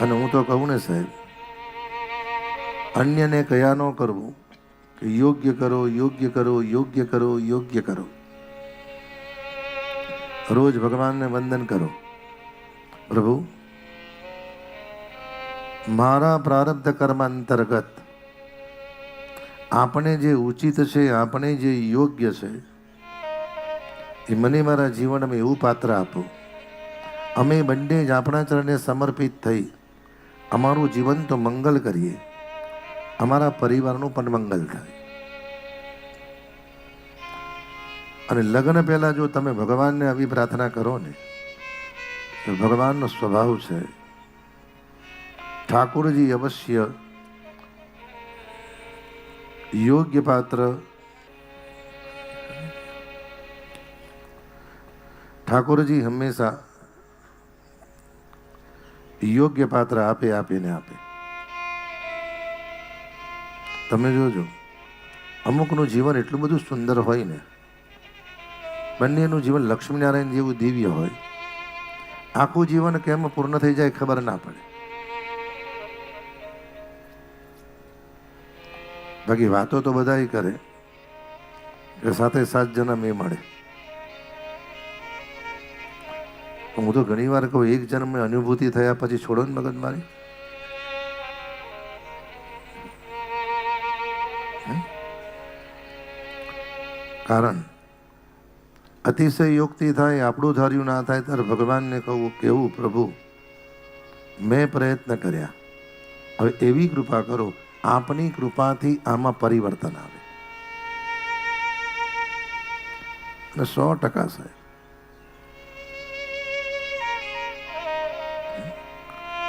અને હું તો કહું ને સાહેબ, અન્યને કયા ન કરવું કે યોગ્ય કરો, યોગ્ય કરો, યોગ્ય કરો, યોગ્ય કરો. રોજ ભગવાનને વંદન કરો, પ્રભુ મારા પ્રારબ્ધ કર્મ અંતર્ગત આપણે જે ઉચિત છે, આપણે જે યોગ્ય છે, એ મને મારા જીવનમાં એવું પાત્ર આપો. અમે બંને જ આપણા ચરણે સમર્પિત થઈ અમારું જીવન તો મંગલ કરીએ, અમારા પરિવારનું પણ મંગલ થાય. અને લગ્ન પહેલા જો તમે ભગવાનને આવી પ્રાર્થના કરો ને, તો ભગવાનનો સ્વભાવ છે, ઠાકોરજી અવશ્ય યોગ્ય પાત્ર, ઠાકોરજી હંમેશા યોગ્ય પાત્ર આપે, આપીને આપે. તમે જોજો, અમુકનું જીવન એટલું બધું સુંદર હોય ને, બંનેનું જીવન લક્ષ્મીનારાયણ જેવું દિવ્ય હોય, આખું જીવન કેમ પૂર્ણ થઈ જાય ખબર ના પડે. બાકી વાતો તો બધા કરે કે સાથે 7 જન્મ એ મળે. હું તો ઘણી વાર કહું, એક જન્મ અનુભૂતિ થયા પછી છોડો ને મગજ મારી. કારણ અતિશય યોગથી થાય, આપણું ધાર્યું ના થાય, ત્યારે ભગવાનને કહું કેવું, પ્રભુ મેં પ્રયત્ન કર્યા, હવે એવી કૃપા કરો, આપની કૃપાથી આમાં પરિવર્તન આવે. અને 100% સાહેબ